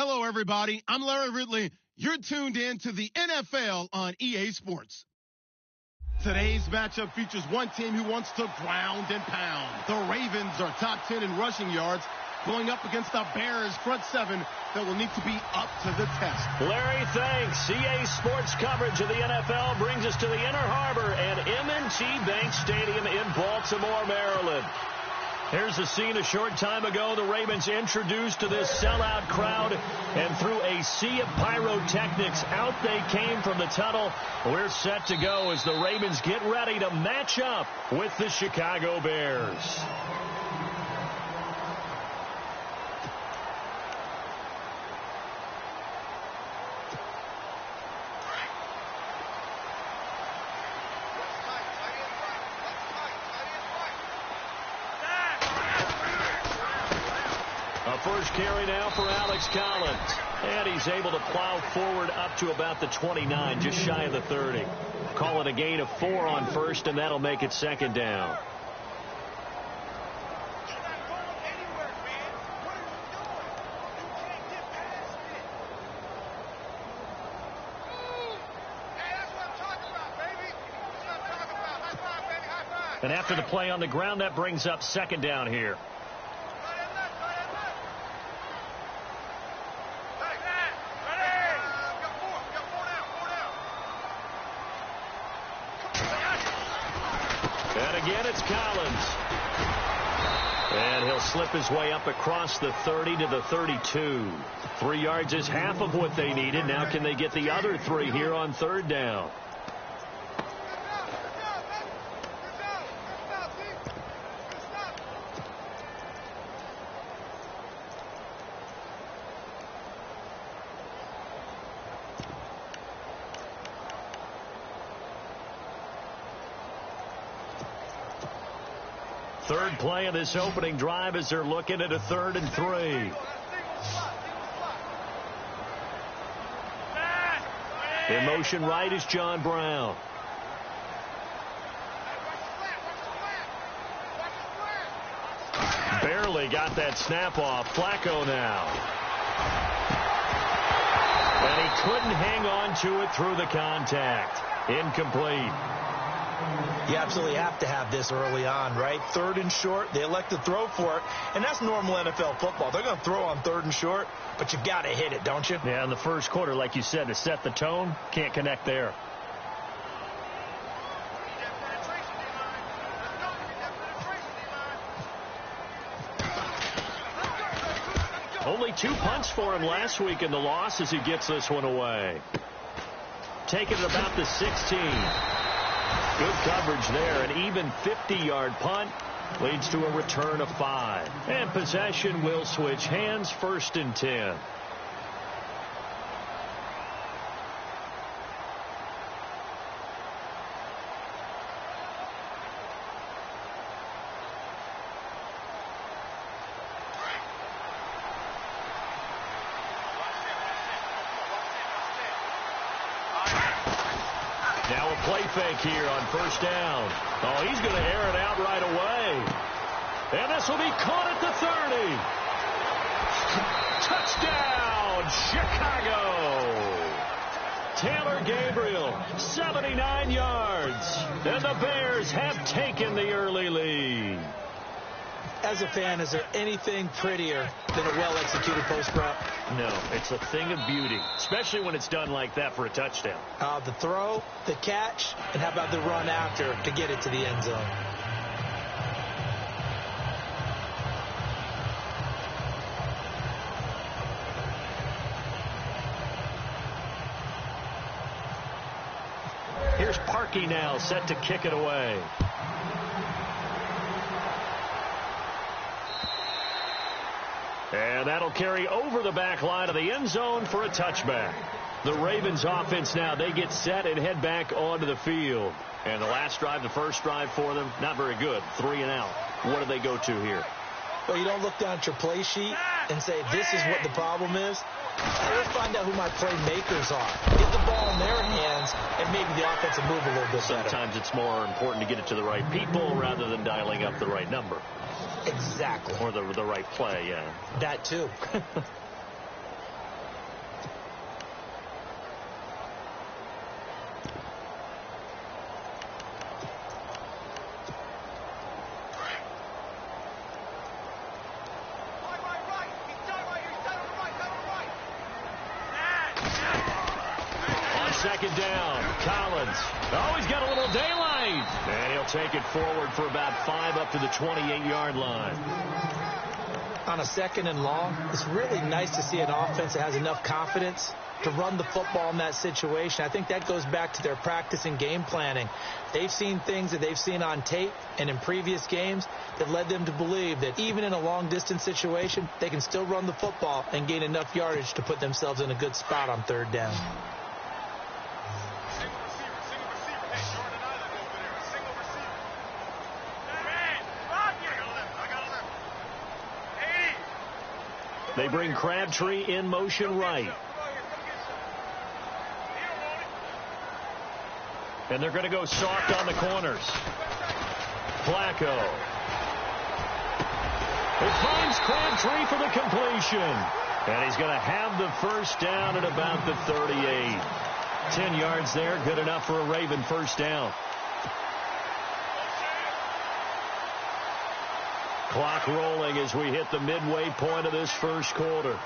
Hello, everybody. I'm Larry Ridley. You're tuned in to the NFL on EA Sports. Today's matchup features one team who wants to ground and pound. The Ravens are top 10 in rushing yards, going up against the Bears front seven that will need to be up to the test. Larry, thanks. EA Sports coverage of the NFL brings us to the Inner Harbor and M&T Bank Stadium in Baltimore, Maryland. Here's the scene a short time ago. The Ravens introduced to this sellout crowd, and through a sea of pyrotechnics, out they came from the tunnel. We're set to go as the Ravens get ready to match up with the Chicago Bears. First carry now for Alex Collins. And he's able to plow forward up to about the 29, just shy of the 30. Call it a gain of 4 on first, and that'll make it second down. And after the play on the ground, that brings up second down here. Again, it's Collins. And he'll slip his way up across the 30 to the 32. 3 yards is half of what they needed. Now can they get the other 3 here on third down? Third play of this opening drive as they're looking at a 3rd and 3. In motion right is John Brown. Barely got that snap off. Flacco now. And he couldn't hang on to it through the contact. Incomplete. You absolutely have to have this early on, right? 3rd and short, they elect to throw for it, and that's normal NFL football. They're going to throw on 3rd and short, but you got to hit it, don't you? Yeah, in the first quarter, like you said, to set the tone, can't connect there. Only 2 punts for him last week in the loss as he gets this one away. Taking it about the 16. Good coverage there. An even 50-yard punt leads to a return of 5. And possession will switch hands, 1st and 10. Now a play fake here on 1st down. Oh, he's going to air it out right away. And this will be caught at the 30. Touchdown, Chicago. Taylor Gabriel, 79 yards. And the Bears have taken the early lead. As a fan, is there anything prettier than a well-executed post route? No, it's a thing of beauty, especially when it's done like that for a touchdown. The throw, the catch, and how about the run after to get it to the end zone? Here's Parkey now, set to kick it away. And that'll carry over the back line of the end zone for a touchback. The Ravens offense now, they get set and head back onto the field. And the last drive, the first drive for them, not very good. 3 and out. What do they go to here? Well, you don't look down at your play sheet and say, this is what the problem is. Let's find out who my playmakers are. Get the ball in their hands, and maybe the offense will move a little bit better. Sometimes it's more important to get it to the right people rather than dialing up the right number. Exactly. Or the right play, yeah. That too. down. Collins. Oh, he's got a little daylight. And he'll take it forward for about 5 up to the 28-yard line. On a 2nd and long, it's really nice to see an offense that has enough confidence to run the football in that situation. I think that goes back to their practice and game planning. They've seen things that they've seen on tape and in previous games that led them to believe that even in a long-distance situation, they can still run the football and gain enough yardage to put themselves in a good spot on 3rd down. They bring Crabtree in motion right. And they're going to go soft on the corners. Flacco. It finds Crabtree for the completion. And he's going to have the first down at about the 38. 10 yards there, good enough for a Raven first down. Clock rolling as we hit the midway point of this first quarter.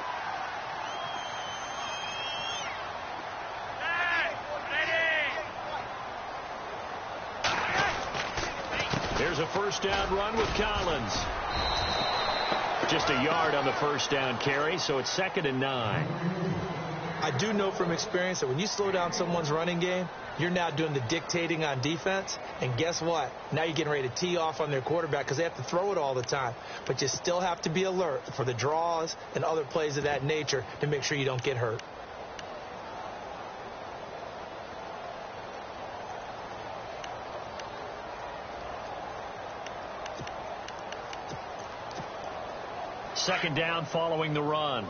Here's a first down run with Collins. Just a yard on the first down carry, so it's 2nd and 9. I do know from experience that when you slow down someone's running game, you're now doing the dictating on defense. And guess what? Now you're getting ready to tee off on their quarterback because they have to throw it all the time. But you still have to be alert for the draws and other plays of that nature to make sure you don't get hurt. Second down following the run.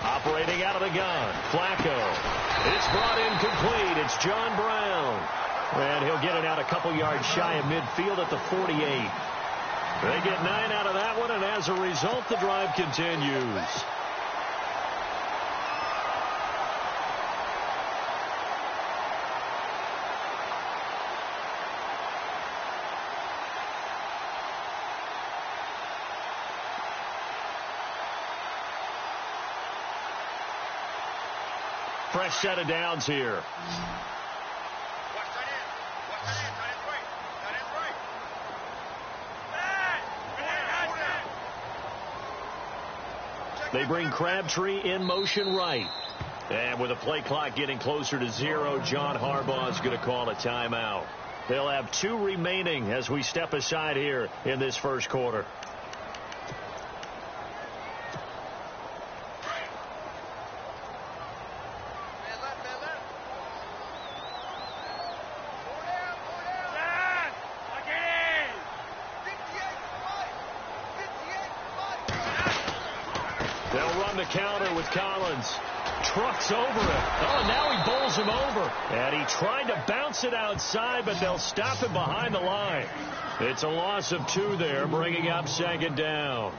Operating out of the gun, Flacco. It's brought in complete. It's John Brown. And he'll get it out a couple yards shy of midfield at the 48. They get 9 out of that one, and as a result, the drive continues. Fresh set of downs here. They bring Crabtree in motion right. And with the play clock getting closer to 0, John Harbaugh is going to call a timeout. They'll have 2 remaining as we step aside here in this first quarter. Counter with Collins. Trucks over it. Oh, now he bowls him over. And he tried to bounce it outside, but they'll stop him behind the line. It's a loss of 2 there, bringing up 2nd down.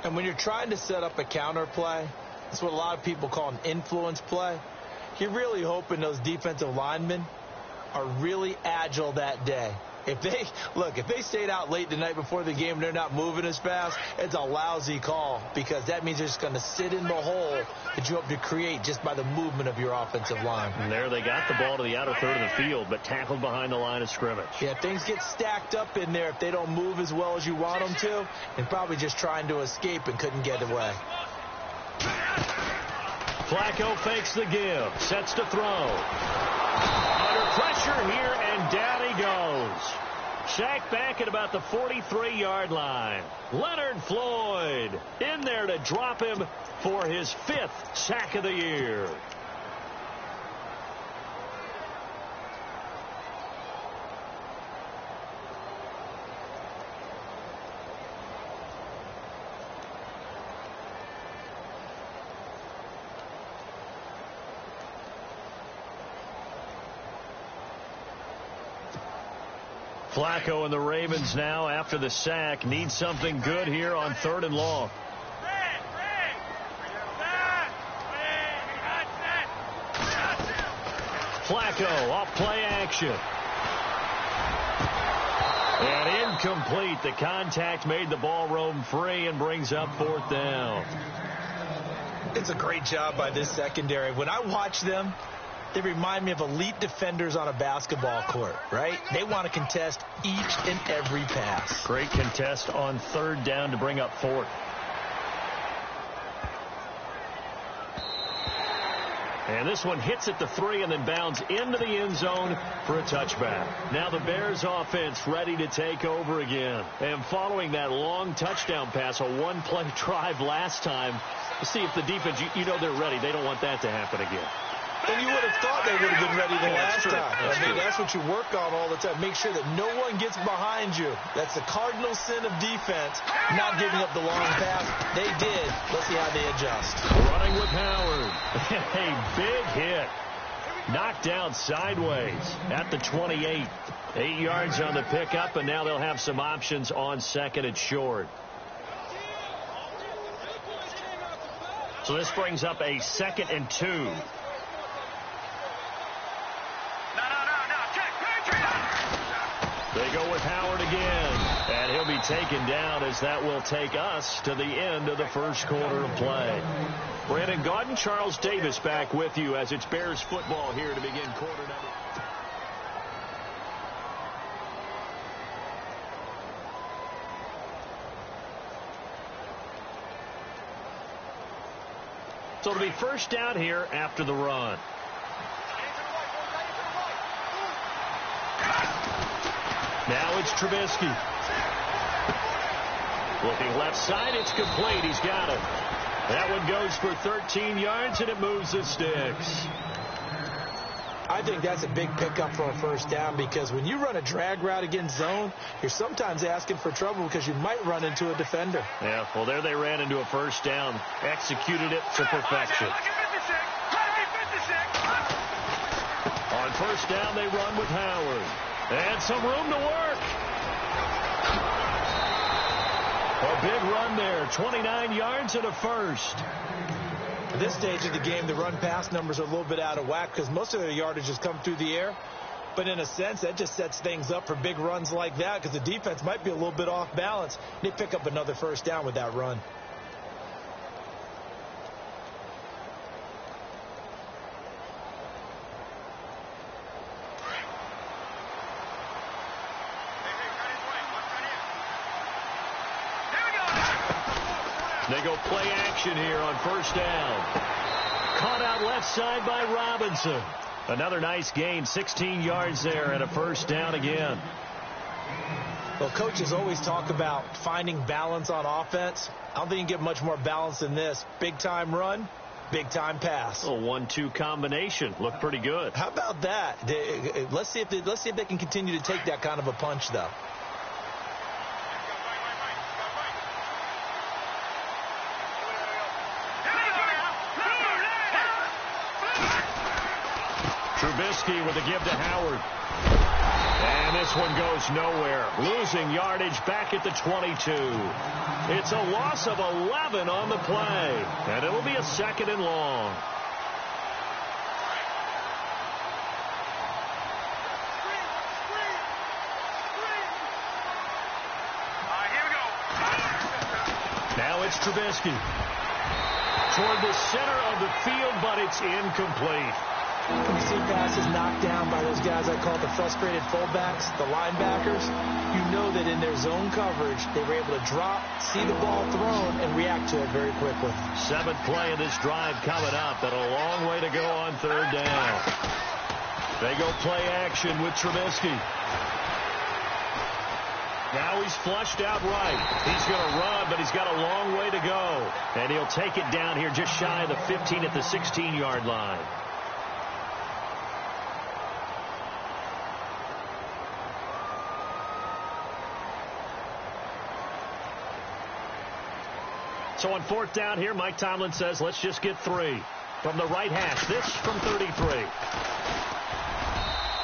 And when you're trying to set up a counter play, that's what a lot of people call an influence play. You're really hoping those defensive linemen are really agile that day. If they stayed out late the night before the game and they're not moving as fast, it's a lousy call because that means they're just going to sit in the hole that you hope to create just by the movement of your offensive line. And there they got the ball to the outer third of the field, but tackled behind the line of scrimmage. Yeah, things get stacked up in there if they don't move as well as you want them to, and probably just trying to escape and couldn't get away. Flacco fakes the give, sets to throw. Under pressure here, and down he goes. Sacked back at about the 43-yard line. Leonard Floyd in there to drop him for his 5th sack of the year. Flacco and the Ravens now, after the sack, need something good here on 3rd and long. Flacco off play action. And incomplete. The contact made the ball roam free and brings up 4th down. It's a great job by this secondary. When I watch them, they remind me of elite defenders on a basketball court, right? They want to contest each and every pass. Great contest on 3rd down to bring up 4th. And this one hits at the 3 and then bounds into the end zone for a touchback. Now the Bears offense ready to take over again. And following that long touchdown pass, a one-play drive last time, to see if the defense, you know they're ready. They don't want that to happen again. And you would have thought they would have been ready the last time. That's what you work on all the time. Make sure that no one gets behind you. That's the cardinal sin of defense, not giving up the long pass. They did. Let's see how they adjust. Running with Howard. A big hit. Knocked down sideways at the 28. 8 yards on the pickup, and now they'll have some options on 2nd and short. So this brings up a 2nd and 2. They go with Howard again, and he'll be taken down as that will take us to the end of the first quarter of play. Brandon Gaudin, Charles Davis back with you as it's Bears football here to begin quarter number. So it'll be first down here after the run. Now it's Trubisky. Looking left side, it's complete. He's got it. That one goes for 13 yards, and it moves the sticks. I think that's a big pickup for a first down because when you run a drag route against zone, you're sometimes asking for trouble because you might run into a defender. Yeah, well, there they ran into a first down. Executed it to perfection. On first down, they run with Howard. And some room to work. A big run there. 29 yards and a first. At this stage of the game, the run-pass numbers are a little bit out of whack because most of their yardage has come through the air. But in a sense, that just sets things up for big runs like that because the defense might be a little bit off balance. They pick up another first down with that run. They go play action here on first down. Caught out left side by Robinson. Another nice gain, 16 yards there and a first down again. Well, coaches always talk about finding balance on offense. I don't think you can get much more balance than this. Big-time run, big-time pass. A 1-2 combination. Looked pretty good. How about that? Let's see if they can continue to take that kind of a punch, though. Trubisky with a give to Howard. And this one goes nowhere. Losing yardage back at the 22. It's a loss of 11 on the play. And it'll be a 2nd and long. Now it's Trubisky. Toward the center of the field, but it's incomplete. When you see passes knocked down by those guys I call the frustrated fullbacks, the linebackers, you know that in their zone coverage, they were able to drop, see the ball thrown, and react to it very quickly. 7th play of this drive coming up, and a long way to go on 3rd down. They go play action with Trubisky. Now he's flushed out right. He's going to run, but he's got a long way to go. And he'll take it down here just shy of the 15 at the 16-yard line. So on 4th down here, Mike Tomlin says, let's just get 3. From the right hash, this from 33.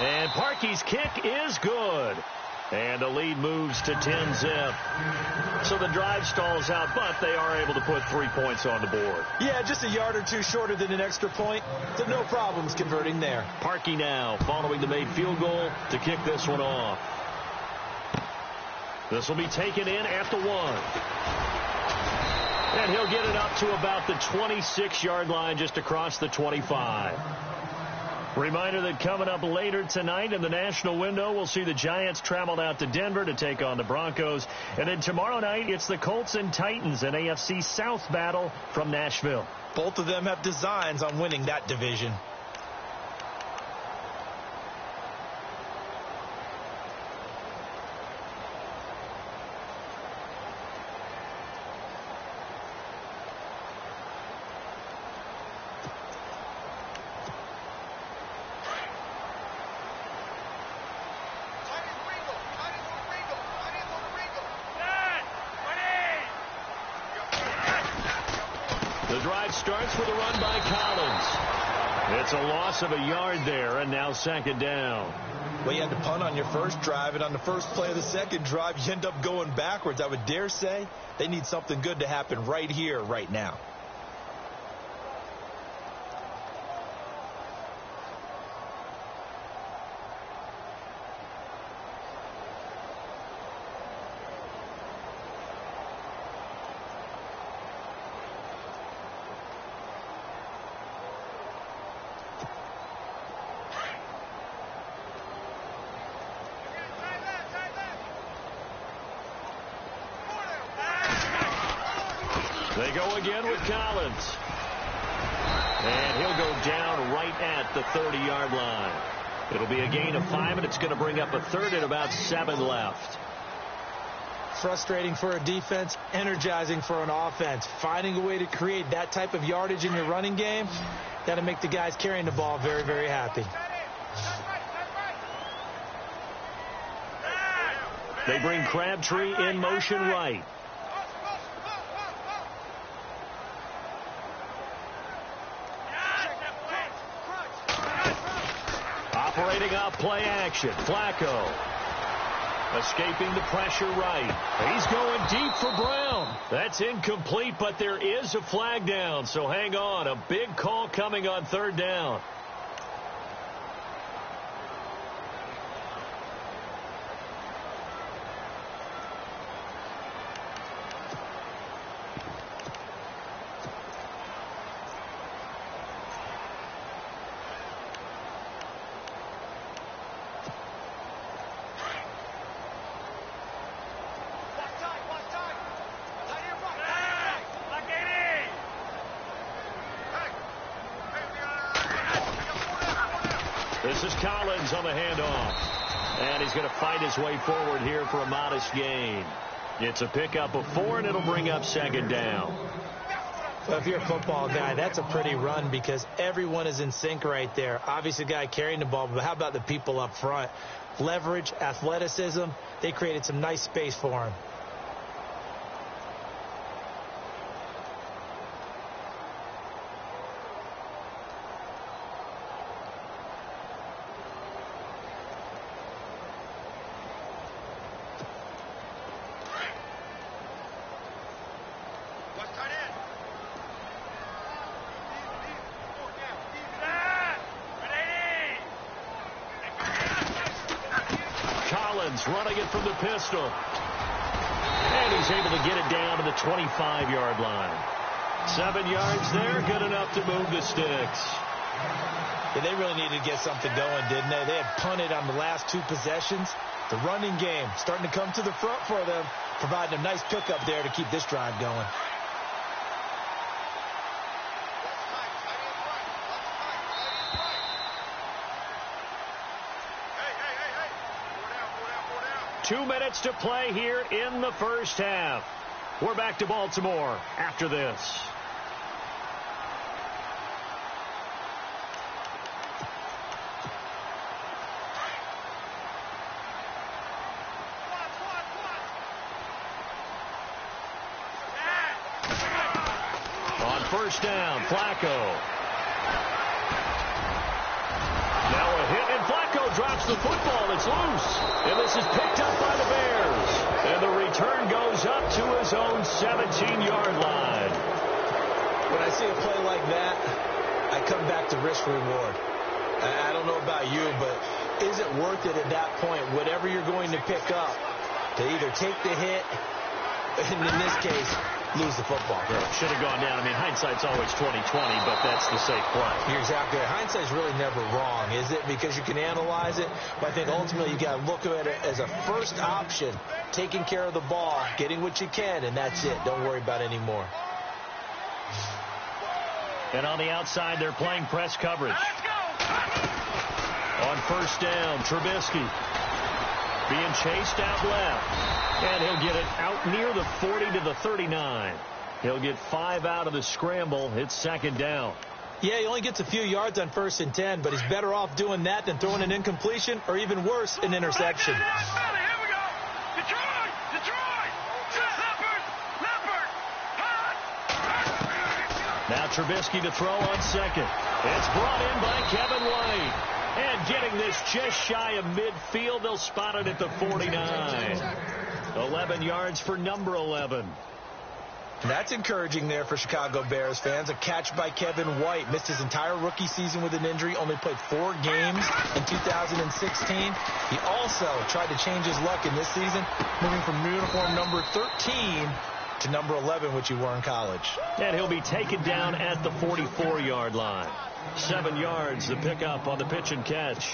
And Parkey's kick is good. And the lead moves to 10-zip. So the drive stalls out, but they are able to put 3 points on the board. Yeah, just a yard or two shorter than an extra point. So no problems converting there. Parkey now following the made field goal to kick this one off. This will be taken in at the 1. And he'll get it up to about the 26-yard line, just across the 25. Reminder that coming up later tonight in the national window, we'll see the Giants travel out to Denver to take on the Broncos. And then tomorrow night, it's the Colts and Titans, an AFC South battle from Nashville. Both of them have designs on winning that division. The drive starts with a run by Collins. It's a loss of a yard there, and now second down. Well, you had to punt on your first drive, and on the first play of the second drive, you end up going backwards. I would dare say they need something good to happen right here, right now. They go again with Collins. And he'll go down right at the 30-yard line. It'll be a gain of 5, and it's going to bring up a third and about 7 left. Frustrating for a defense, energizing for an offense. Finding a way to create that type of yardage in your running game, that'll make the guys carrying the ball very, very happy. They bring Crabtree in motion right. Operating off play action. Flacco. Escaping the pressure right. He's going deep for Brown. That's incomplete, but there is a flag down, so hang on. A big call coming on third down. This is Collins on the handoff. And he's going to fight his way forward here for a modest gain. It's a pickup of 4, and it'll bring up second down. Well, if you're a football guy, that's a pretty run because everyone is in sync right there. Obviously, the guy carrying the ball, but how about the people up front? Leverage, athleticism, they created some nice space for him. Running it from the pistol. And he's able to get it down to the 25-yard line. 7 yards there, good enough to move the sticks. Yeah, they really needed to get something going, didn't they? They had punted on the last 2 possessions. The running game starting to come to the front for them, providing a nice pickup there to keep this drive going. Two minutes to play here in the first half. We're back to Baltimore after this. On first down, Flacco. Now a hit, and Flacco drops the football. It's loose. And this is picked up by the Bears. And the return goes up to his own 17-yard line. When I see a play like that, I come back to risk reward. I don't know about you, but is it worth it at that point? Whatever you're going to pick up, to either take the hit, and in this case, lose the football. Yeah, should have gone down. I mean, hindsight's always 20/20, but that's the safe play. You're exactly right. Hindsight's really never wrong, is it? Because you can analyze it, but I think ultimately you got to look at it as a first option, taking care of the ball, getting what you can, and that's it. Don't worry about any more. And on the outside, they're playing press coverage. On first down, Trubisky being chased out left. And he'll get it out near the 40 to the 39. He'll get 5 out of the scramble. It's second down. Yeah, he only gets a few yards on 1st and 10, but he's better off doing that than throwing an incompletion or even worse, an interception. Now Trubisky to throw on second. It's brought in by Kevin White. And getting this just shy of midfield, they'll spot it at the 49. 11 yards for number 11. That's encouraging there for Chicago Bears fans. A catch by Kevin White. Missed his entire rookie season with an injury. Only played 4 games in 2016. He also tried to change his luck in this season, moving from uniform number 13 to number 11, which he wore in college. And he'll be taken down at the 44-yard line. 7 yards, the pickup on the pitch and catch.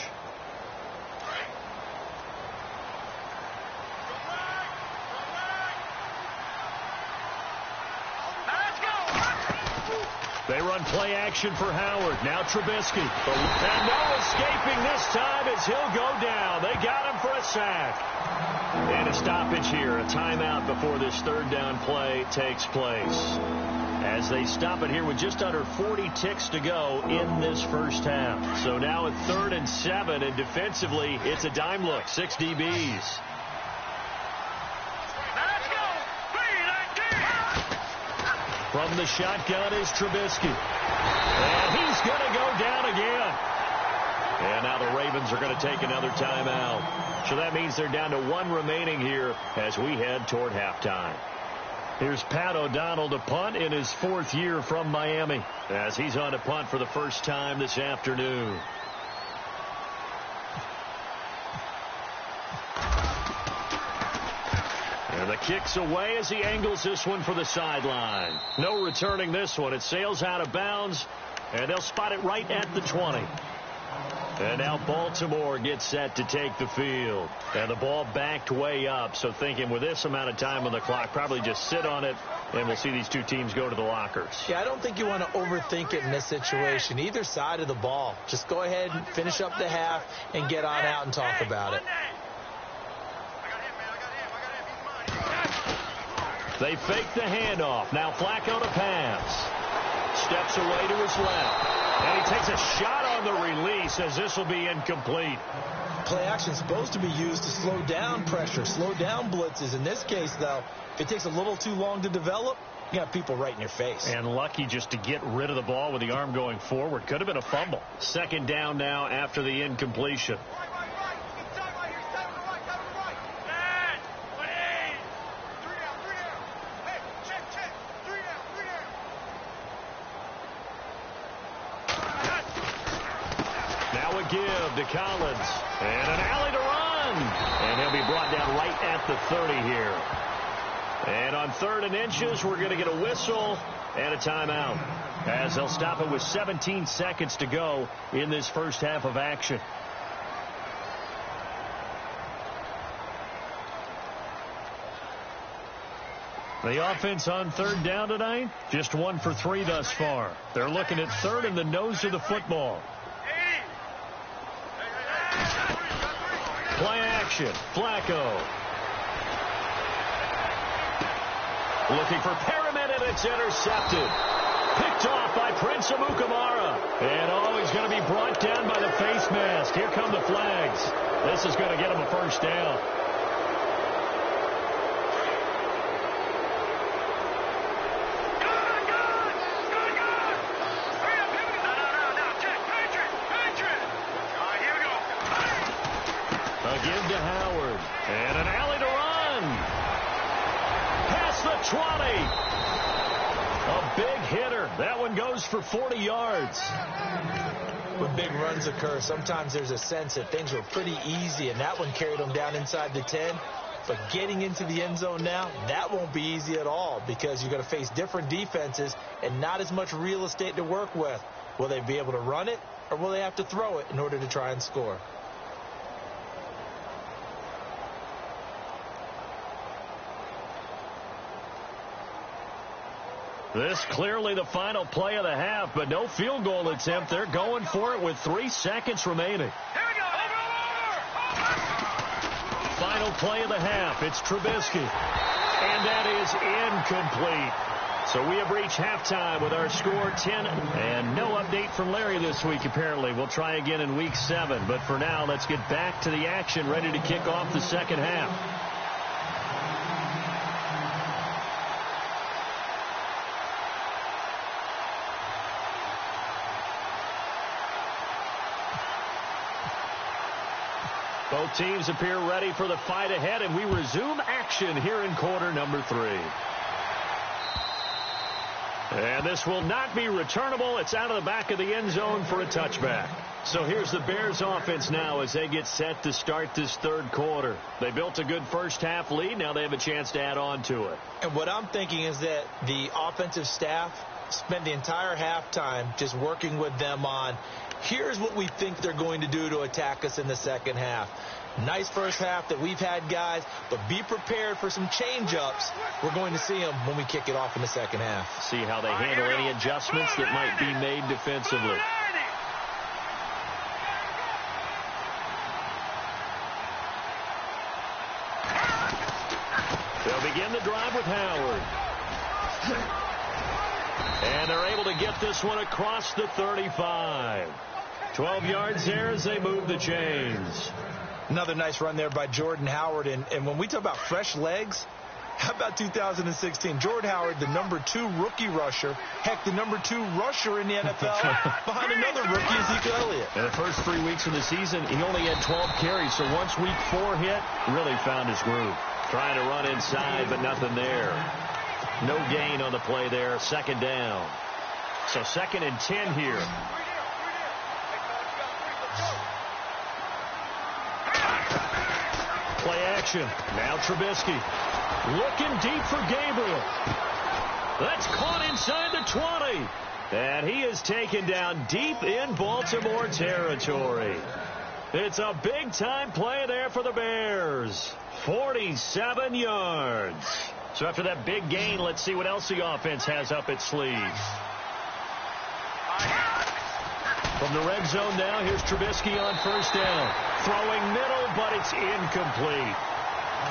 They run play action for Howard. Now Trubisky. And no escaping this time as he'll go down. They got him for a sack. And a stoppage here. A timeout before this third down play takes place. As they stop it here with just under 40 ticks to go in this first half. So now at 3rd and 7, and defensively, it's a dime look. 6 DBs. From the shotgun is Trubisky. And he's going to go down again. And now the Ravens are going to take another timeout. So that means they're down to 1 remaining here as we head toward halftime. Here's Pat O'Donnell to punt in his 4th year from Miami as he's on to punt for the first time this afternoon. And the kick's away as he angles this one for the sideline. No returning this one. It sails out of bounds, and they'll spot it right at the 20. And now Baltimore gets set to take the field. And the ball backed way up, so thinking with this amount of time on the clock, probably just sit on it, and we'll see these two teams go to the lockers. Yeah, I don't think you want to overthink it in this situation. Either side of the ball. Just go ahead and finish up the half and get on out and talk about it. They fake the handoff. Now Flacco to pass. Steps away to his left. And he takes a shot on the release as this will be incomplete. Play action is supposed to be used to slow down pressure, slow down blitzes. In this case, though, if it takes a little too long to develop, you got people right in your face. And lucky just to get rid of the ball with the arm going forward. Could have been a fumble. Second down now after the incompletion. Give to Collins. And an alley to run. And he'll be brought down right at the 30 here. And on 3rd and inches, we're going to get a whistle and a timeout, as they'll stop it with 17 seconds to go in this first half of action. The offense on 3rd down tonight, just 1 for 3 thus far. They're looking at 3rd and the nose of the football. Play action. Flacco. Looking for Perriman, and it's intercepted. Picked off by Prince Amukamara. And he's going to be brought down by the face mask. Here come the flags. This is going to get him a first down. Give to Howard. And an alley to run. Past the 20. A big hitter. That one goes for 40 yards. When big runs occur, sometimes there's a sense that things were pretty easy, and that one carried them down inside the 10. But getting into the end zone now, that won't be easy at all because you're going to face different defenses and not as much real estate to work with. Will they be able to run it, or will they have to throw it in order to try and score? This clearly the final play of the half, but no field goal attempt. They're going for it with 3 seconds remaining. Final play of the half. It's Trubisky. And that is incomplete. So we have reached halftime with our score 10. And no update from Larry this week, apparently. We'll try again in week 7. But for now, let's get back to the action, ready to kick off the second half. Both teams appear ready for the fight ahead, and we resume action here in quarter number 3. And this will not be returnable. It's out of the back of the end zone for a touchback. So here's the Bears offense now as they get set to start this third quarter. They built a good first half lead. Now they have a chance to add on to it. And what I'm thinking is that the offensive staff spent the entire halftime just working with them on, here's what we think they're going to do to attack us in the second half. Nice first half that we've had, guys, but be prepared for some change-ups. We're going to see them when we kick it off in the second half. See how they handle any adjustments that might be made defensively. They'll begin the drive with Howard. And they're able to get this one across the 35. 12 yards there as they move the chains. Another nice run there by Jordan Howard. And when we talk about fresh legs, how about 2016? Jordan Howard, the #2 rookie rusher. Heck, the #2 rusher in the NFL behind another rookie, Ezekiel Elliott. In the first 3 weeks of the season, he only had 12 carries. So once week 4 hit, really found his groove. Trying to run inside, but nothing there. No gain on the play there. Second down. So 2nd and 10 here. Play action. Now Trubisky. Looking deep for Gabriel. That's caught inside the 20. And he is taken down deep in Baltimore territory. It's a big-time play there for the Bears. 47 yards. So after that big gain, let's see what else the offense has up its sleeves. From the red zone now, here's Trubisky on first down. Throwing middle, but it's incomplete.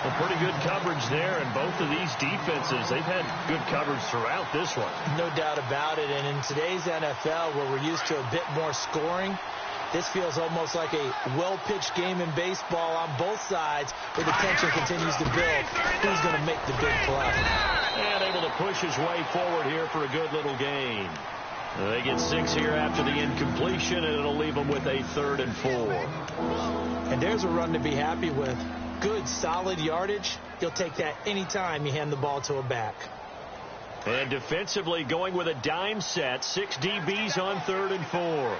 Well, pretty good coverage there, and both of these defenses, they've had good coverage throughout this one. No doubt about it, and in today's NFL, where we're used to a bit more scoring, this feels almost like a well-pitched game in baseball on both sides, where the tension continues to build. Who's going to make the big play? And able to push his way forward here for a good little gain. They get 6 here after the incompletion, and it'll leave them with a 3rd and 4. And there's a run to be happy with. Good, solid yardage. You'll take that anytime you hand the ball to a back. And defensively going with a dime set. 6 DBs on 3rd and 4.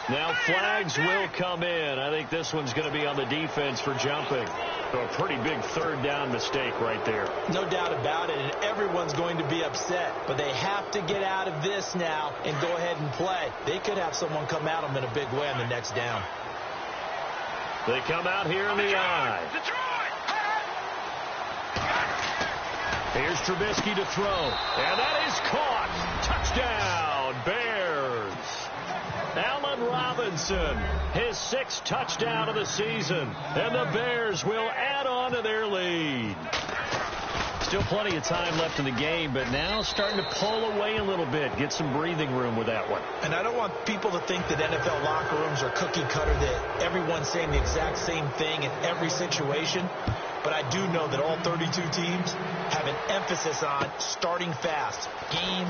Now flags will come in. I think this one's going to be on the defense for jumping. So a pretty big 3rd down mistake right there. No doubt about it, and everyone's going to be upset. But they have to get out of this now and go ahead and play. They could have someone come at them in a big way on the next down. They come out here in the eye. Here's Trubisky to throw. And that is caught. Touchdown, Bears. Allen Robinson, his 6th touchdown of the season. And the Bears will add on to their lead. Still plenty of time left in the game, but now starting to pull away a little bit. Get some breathing room with that one. And I don't want people to think that NFL locker rooms are cookie cutter, that everyone's saying the exact same thing in every situation. But I do know that all 32 teams have an emphasis on starting fast. Game,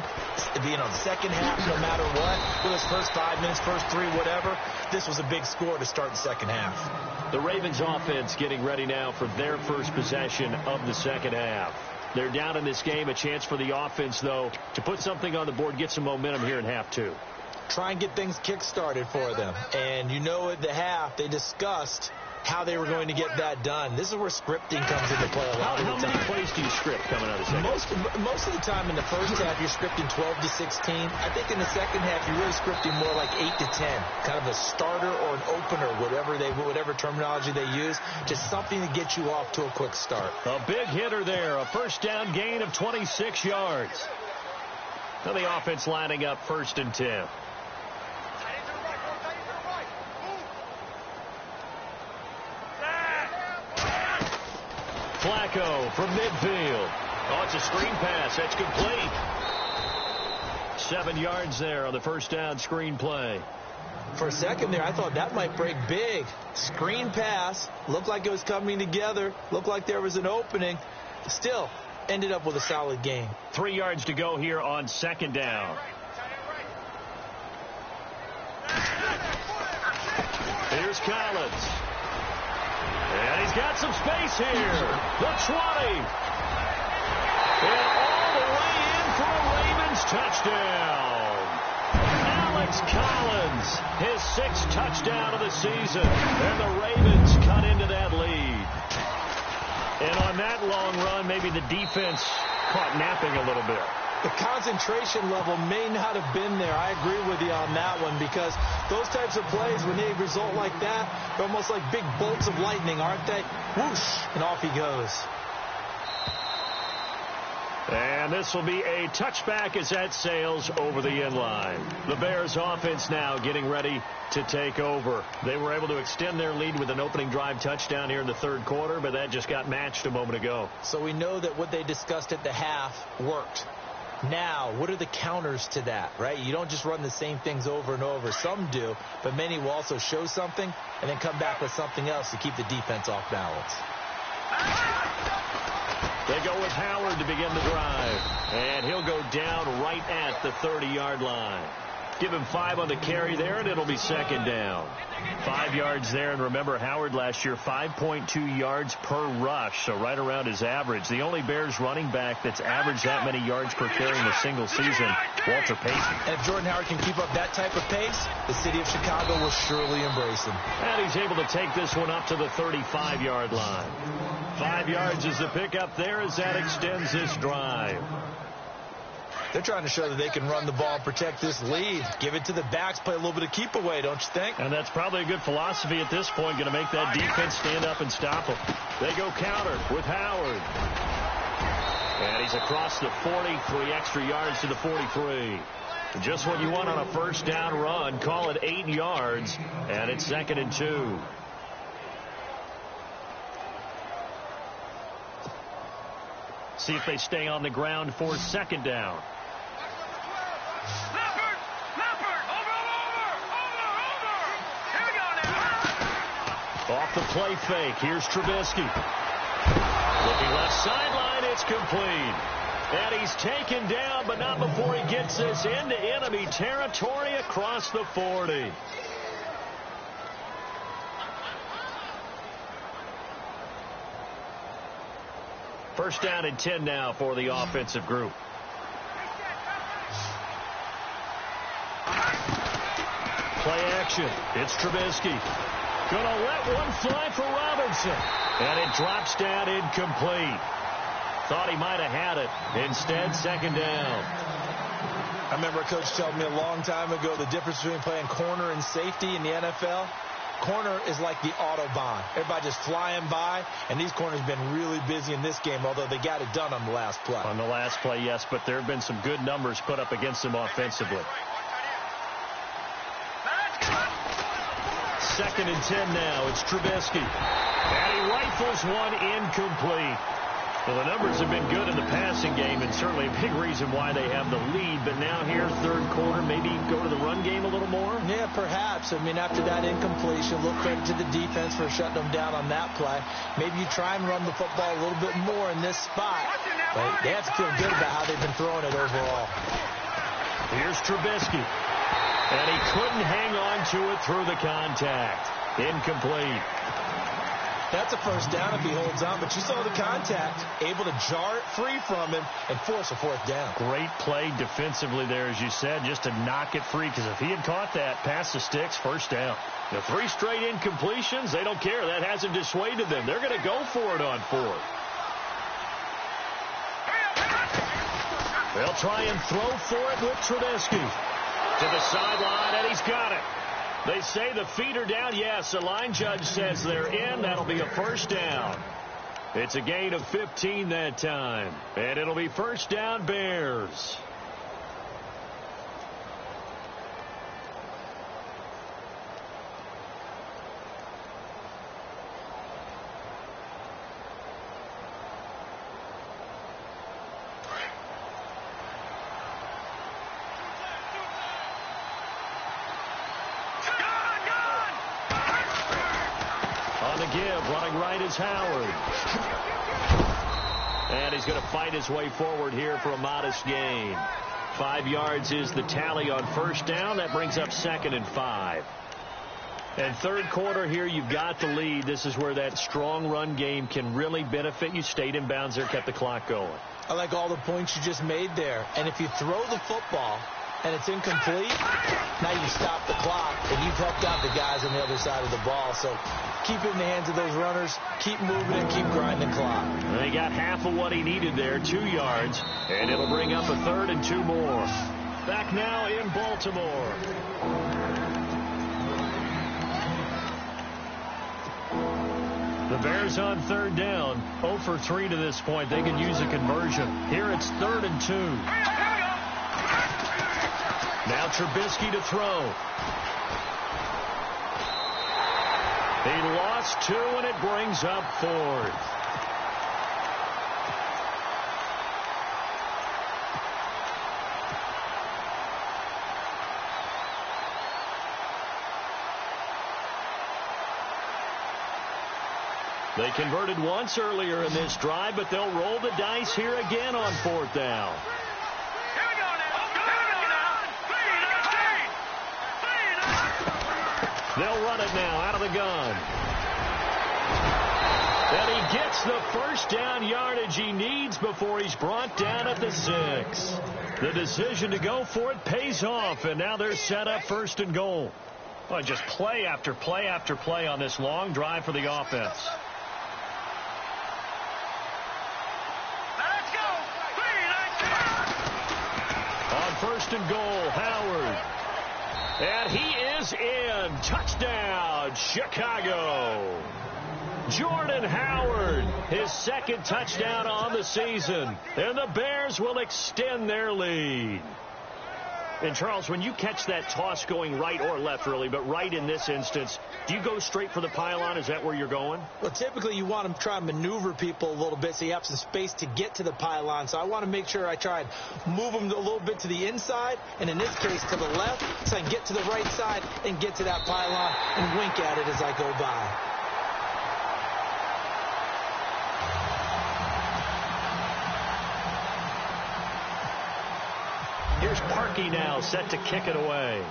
the second half, no matter what. Whether it's first 5 minutes, first 3, whatever. This was a big score to start the second half. The Ravens offense getting ready now for their first possession of the second half. They're down in this game. A chance for the offense, though, to put something on the board, get some momentum here in half 2. Try and get things kick-started for them. And you know at the half, they discussed how they were going to get that done. This is where scripting comes into play a lot of the time. How many plays do you script coming out of the second? Most of the time in the first half, you're scripting 12 to 16. I think in the second half, you're really scripting more like 8 to 10. Kind of a starter or an opener, whatever terminology they use. Just something to get you off to a quick start. A big hitter there. A first down gain of 26 yards. Now the offense lining up 1st and 10. Flacco from midfield. Oh, it's a screen pass. That's complete. 7 yards there on the first down screen play. For a second there, I thought that might break big. Screen pass. Looked like it was coming together. Looked like there was an opening. Still, ended up with a solid gain. 3 yards to go here on 2nd down. Here's Collins. And he's got some space here. The 20. And all the way in for a Ravens touchdown. Alex Collins, his 6th touchdown of the season. And the Ravens cut into that lead. And on that long run, maybe the defense caught napping a little bit. The concentration level may not have been there. I agree with you on that one, because those types of plays, when they result like that, they're almost like big bolts of lightning, aren't they? Whoosh, and off he goes. And this will be a touchback as that sails over the end line. The Bears offense now getting ready to take over. They were able to extend their lead with an opening drive touchdown here in the 3rd quarter, but that just got matched a moment ago. So we know that what they discussed at the half worked. Now, what are the counters to that, right? You don't just run the same things over and over. Some do, but many will also show something and then come back with something else to keep the defense off balance. They go with Howard to begin the drive, and he'll go down right at the 30-yard line. Give him 5 on the carry there, and it'll be 2nd down. 5 yards there, and remember, Howard last year, 5.2 yards per rush, so right around his average. The only Bears running back that's averaged that many yards per carry in a single season, Walter Payton. And if Jordan Howard can keep up that type of pace, the city of Chicago will surely embrace him. And he's able to take this one up to the 35-yard line. 5 yards is the pickup there as that extends this drive. They're trying to show that they can run the ball and protect this lead. Give it to the backs, play a little bit of keep away, don't you think? And that's probably a good philosophy at this point, going to make that defense stand up and stop them. They go counter with Howard. And he's across the 40, 3 extra yards to the 43. Just what you want on a first down run. Call it 8 yards, and it's 2nd and 2. See if they stay on the ground for 2nd down. Off the play fake. Here's Trubisky. Looking left sideline. It's complete. And he's taken down, but not before he gets this into enemy territory across the 40. First down and 10 now for the offensive group. Play action. It's Trubisky. Gonna let one fly for Robinson. And it drops down incomplete. Thought he might have had it. Instead, 2nd down. I remember a coach telling me a long time ago the difference between playing corner and safety in the NFL. Corner is like the Autobahn. Everybody just flying by, and these corners have been really busy in this game, although they got it done on the last play. On the last play, yes, but there have been some good numbers put up against them offensively. 2nd and 10 now. It's Trubisky. And he rifles one incomplete. Well, the numbers have been good in the passing game, and certainly a big reason why they have the lead. But now here, 3rd quarter, maybe go to the run game a little more? Yeah, perhaps. I mean, after that incompletion, a little credit to the defense for shutting them down on that play. Maybe you try and run the football a little bit more in this spot. But they have to feel good about how they've been throwing it overall. Here's Trubisky. And he couldn't hang on to it through the contact. Incomplete. That's a first down if he holds on, but you saw the contact, able to jar it free from him and force a fourth down. Great play defensively there, as you said, just to knock it free, because if he had caught that, pass the sticks, first down. The 3 straight incompletions, they don't care. That hasn't dissuaded them. They're going to go for it on 4th. They'll try and throw for it with Trubisky. To the sideline, and he's got it. They say the feet are down. Yes, the line judge says they're in. That'll be a first down. It's a gain of 15 that time. And it'll be first down, Bears. Running right is Howard. And he's going to fight his way forward here for a modest gain. 5 yards is the tally on first down. That brings up 2nd and 5. And third quarter here, you've got the lead. This is where that strong run game can really benefit you. Stayed in bounds there, kept the clock going. I like all the points you just made there. And if you throw the football and it's incomplete, now you stop the clock, and you've helped out the guys on the other side of the ball. So keep it in the hands of those runners, keep moving and keep grinding clock. And he got half of what he needed there, 2 yards, and it'll bring up a 3rd and 2 more. Back now in Baltimore. The Bears on 3rd down, 0 for 3 to this point. They can use a conversion. Here it's 3rd and 2. Now Trubisky to throw. He lost 2, and it brings up 4th. They converted once earlier in this drive, but they'll roll the dice here again on 4th down. They'll run it now out of the gun. And he gets the first down yardage he needs before he's brought down at the 6. The decision to go for it pays off, and now they're set up 1st and goal. Well, just play after play after play on this long drive for the offense. On 1st and goal, Howard. And he is in. Touchdown, Chicago. Jordan Howard, his 2nd touchdown on the season. And the Bears will extend their lead. And, Charles, when you catch that toss going right or left, really, but right in this instance, do you go straight for the pylon? Is that where you're going? Well, typically you want to try and maneuver people a little bit so you have some space to get to the pylon. So I want to make sure I try and move them a little bit to the inside, and in this case to the left, so I can get to the right side and get to that pylon and wink at it as I go by. Here's Parkey now, set to kick it away.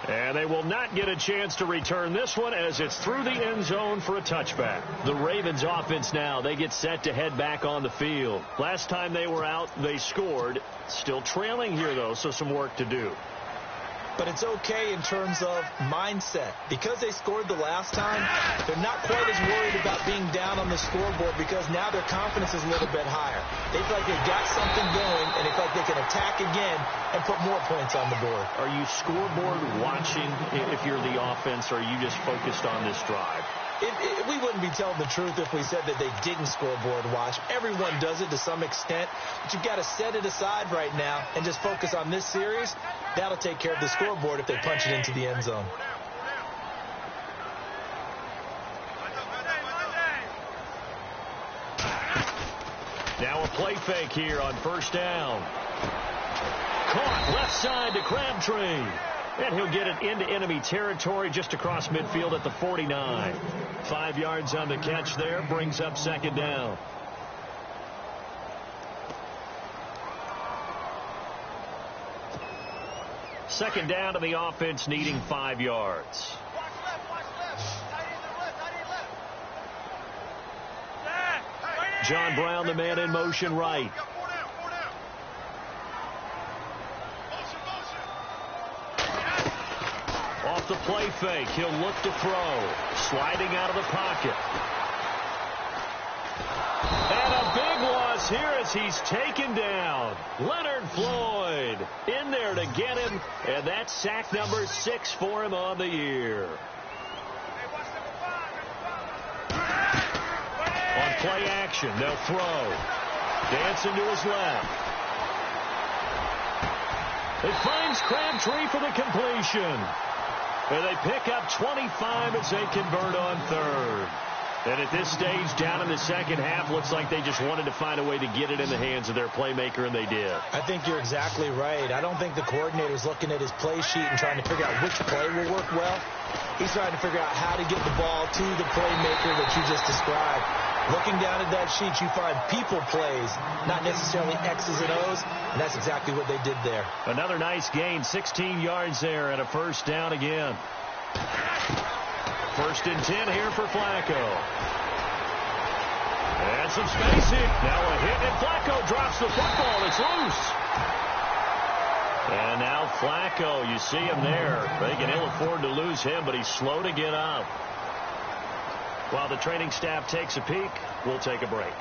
And they will not get a chance to return this one as it's through the end zone for a touchback. The Ravens offense now, they get set to head back on the field. Last time they were out, they scored. Still trailing here, though, so some work to do. But it's okay in terms of mindset. Because they scored the last time, they're not quite as worried about being down on the scoreboard because now their confidence is a little bit higher. They feel like they've got something going, and they feel like they can attack again and put more points on the board. Are you scoreboard watching if you're the offense, or are you just focused on this drive? We wouldn't be telling the truth if we said that they didn't scoreboard watch. Everyone does it to some extent, but you've got to set it aside right now and just focus on this series. That'll take care of the scoreboard if they punch it into the end zone. Now a play fake here on 1st down. Caught left side to Crabtree. And he'll get it into enemy territory just across midfield at the 49. 5 yards on the catch there, brings up 2nd down. second down to the offense needing 5 yards. John Brown, the man in motion right. Off the play fake, he'll look to throw. Sliding out of the pocket. And a big loss here as he's taken down. Leonard Floyd in there to get him, and that's sack number 6 for him on the year. On play action, they'll throw. Dancing to his left. It finds Crabtree for the completion. And they pick up 25 as they convert on third. And at this stage, down in the second half, looks like they just wanted to find a way to get it in the hands of their playmaker, and they did. I think you're exactly right. I don't think the coordinator's looking at his play sheet and trying to figure out which play will work well. He's trying to figure out how to get the ball to the playmaker that you just described. Looking down at that sheet, you find people plays, not necessarily X's and O's, and that's exactly what they did there. Another nice gain, 16 yards there, and a first down again. First and 10 here for Flacco. And some spacing. Now a hit, and Flacco drops the football. It's loose. And now Flacco, you see him there. They can ill afford to lose him, but he's slow to get up. While the training staff takes a peek, we'll take a break.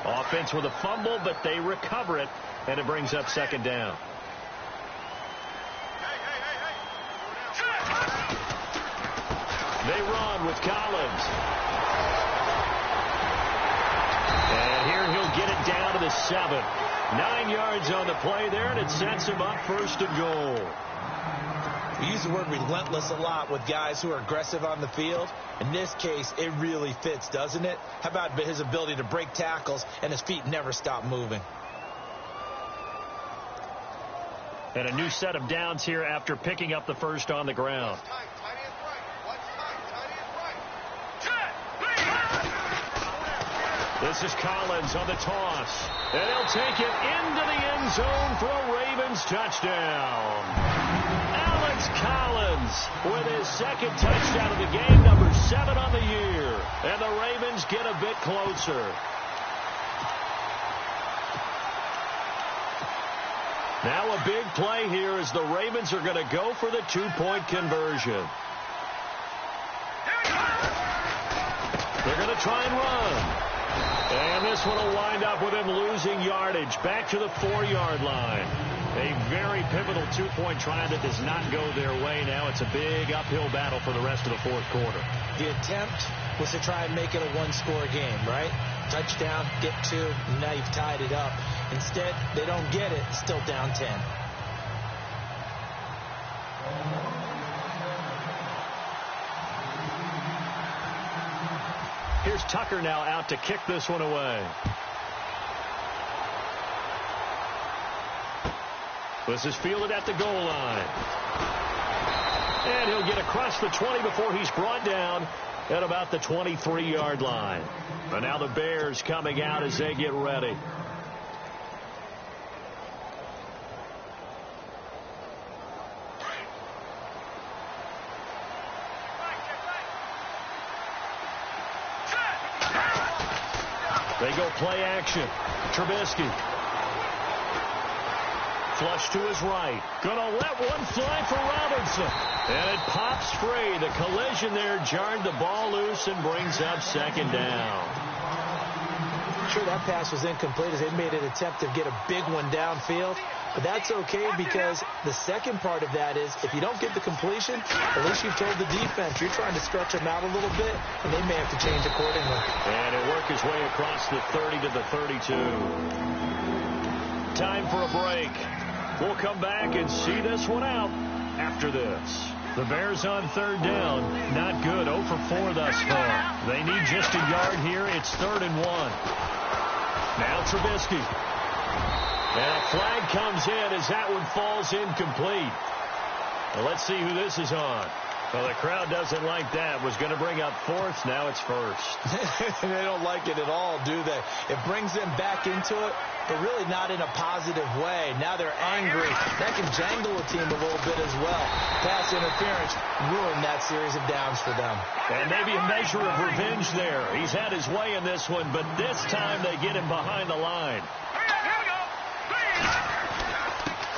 Offense with a fumble, but they recover it, and it brings up second down. They run with Collins. And here he'll get it down to the 7. 9 yards on the play there, and it sets him up first and goal. We use the word relentless a lot with guys who are aggressive on the field. In this case, it really fits, doesn't it? How about his ability to break tackles and his feet never stop moving? And a new set of downs here after picking up the first on the ground. This is Collins on the toss. And he'll take it into the end zone for a Ravens touchdown. Alex Collins with his second touchdown of the game, number 7 on the year. And the Ravens get a bit closer. Now a big play here as the Ravens are going to go for the 2-point conversion. They're going to try and run. And this one will wind up with him losing yardage back to the 4-yard line. A very pivotal 2-point try that does not go their way. Now it's a big uphill battle for the rest of the fourth quarter. The attempt was to try and make it a one-score game, right? Touchdown, get 2, now you've tied it up. Instead, they don't get it, still down 10. Here's Tucker now out to kick this one away. This is fielded at the goal line. And he'll get across the 20 before he's brought down at about the 23-yard line. And now the Bears coming out as they get ready. They go play action. Trubisky. Flush to his right. Gonna let one fly for Robinson. And it pops free. The collision there jarred the ball loose and brings up second down. Sure, that pass was incomplete as they made an attempt to get a big one downfield. But that's okay because the second part of that is if you don't get the completion, at least you've told the defense you're trying to stretch them out a little bit, and they may have to change accordingly. And it worked his way across the 30 to the 32. Time for a break. We'll come back and see this one out after this. The Bears on third down. Not good. 0 for 4 thus far. They need just a yard here. It's 3rd and 1. Now Trubisky. And a flag comes in as that one falls incomplete. Well, let's see who this is on. Well, the crowd doesn't like that. Was going to bring up fourth. Now it's first. They don't like it at all, do they? It brings them back into it, but really not in a positive way. Now they're angry. That can jangle a team a little bit as well. Pass interference ruined that series of downs for them. And maybe a measure of revenge there. He's had his way in this one, but this time they get him behind the line.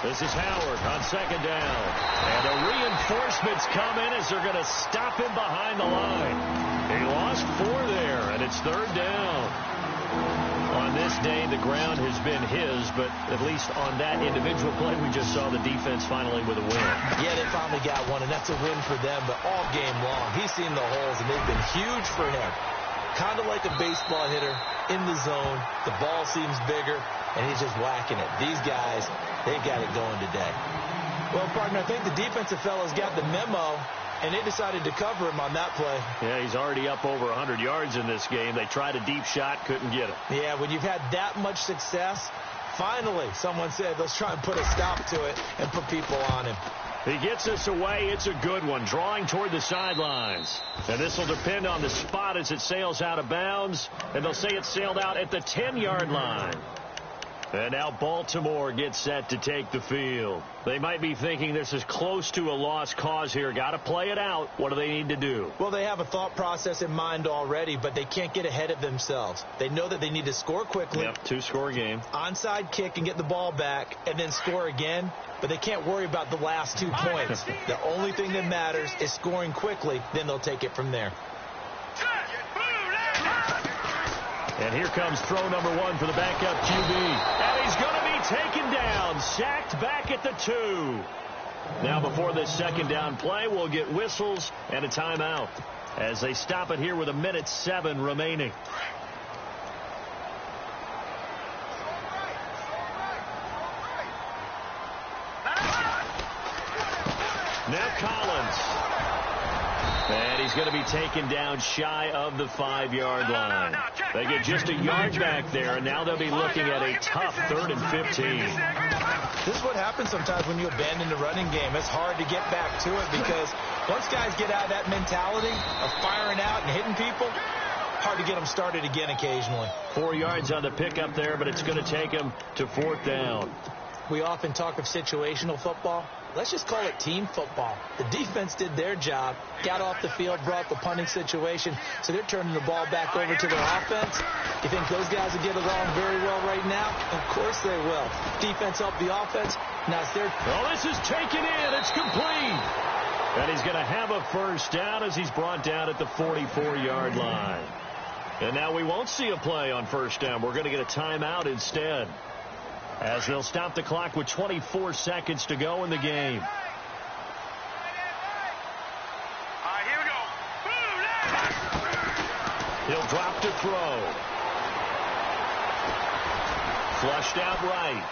This is Howard on second down. And the reinforcements come in as they're going to stop him behind the line. He lost 4 there, and it's third down. On this day, the ground has been his, but at least on that individual play, we just saw the defense finally with a win. Yeah, they finally got one, and that's a win for them, but all game long, he's seen the holes, and they've been huge for him. Kind of like a baseball hitter in the zone. The ball seems bigger, and he's just whacking it. These guys, they've got it going today. Well, partner, I think the defensive fellas got the memo, and they decided to cover him on that play. Yeah, he's already up over 100 yards in this game. They tried a deep shot, couldn't get it. Yeah, when you've had that much success, finally someone said, let's try and put a stop to it and put people on him. He gets this away. It's a good one, drawing toward the sidelines. And this will depend on the spot as it sails out of bounds. And they'll say it sailed out at the 10-yard line. And now Baltimore gets set to take the field. They might be thinking this is close to a lost cause here. Got to play it out. What do they need to do? Well, they have a thought process in mind already, but they can't get ahead of themselves. They know that they need to score quickly. Yep, 2-score game. Onside kick and get the ball back and then score again. But they can't worry about the last 2 points. The only thing that matters is scoring quickly. Then they'll take it from there. And here comes throw number 1 for the backup QB. And he's going to be taken down, sacked back at the 2. Now before this second down play, we'll get whistles and a timeout as they stop it here with 1:07 remaining. Now Collins. And he's going to be taken down shy of the 5-yard line. They get just a yard back there, and now they'll be looking at a tough 3rd and 15. This is what happens sometimes when you abandon the running game. It's hard to get back to it because once guys get out of that mentality of firing out and hitting people, hard to get them started again occasionally. 4 yards on the pickup there, but it's going to take them to 4th down. We often talk of situational football. Let's just call it team football. The defense did their job, got off the field, brought the punting situation, so they're turning the ball back over to their offense. You think those guys will get along very well right now? Of course they will. Defense helped the offense. Now it's their... Oh, this is taken in. It's complete. And he's going to have a first down as he's brought down at the 44-yard line. And now we won't see a play on first down. We're going to get a timeout instead, as they'll stop the clock with 24 seconds to go in the game. Here we go. He'll drop to throw. Flushed out right.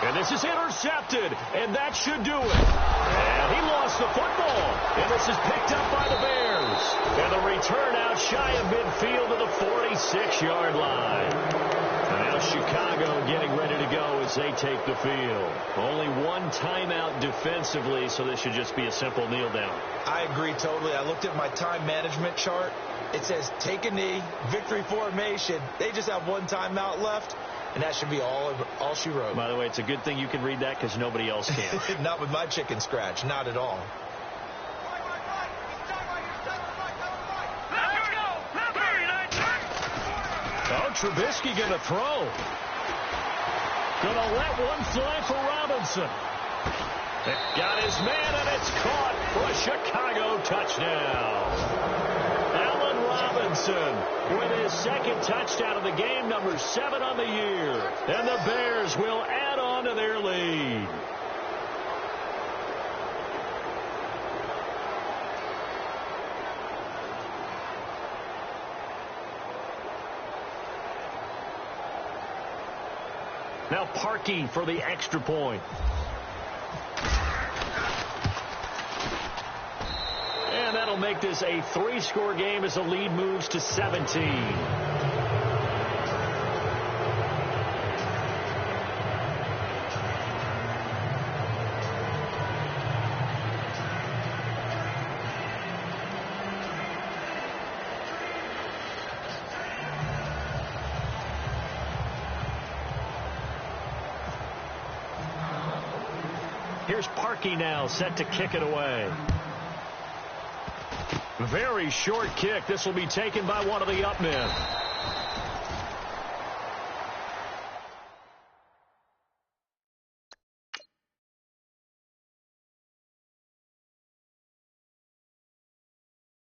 And this is intercepted, and that should do it. And he lost the football, and this is picked up by the Bears. And the return out shy of midfield to the 46-yard line. And now Chicago getting ready to go as they take the field. Only one timeout defensively, so this should just be a simple kneel down. I agree totally. I looked at my time management chart. It says take a knee, victory formation. They just have one timeout left. And that should be all she wrote. By the way, it's a good thing you can read that because nobody else can. Not with my chicken scratch. Not at all. Oh, Trubisky going to throw. Going to let one fly for Robinson. Got his man, and it's caught for a Chicago touchdown. Allen Robinson with his second touchdown of the game, number 7 on the year. And the Bears will add on to their lead. Now Parkey for the extra point. And that'll make this a 3-score game as the lead moves to 17. Here's Parkey now, set to kick it away. Very short kick. This will be taken by one of the up men.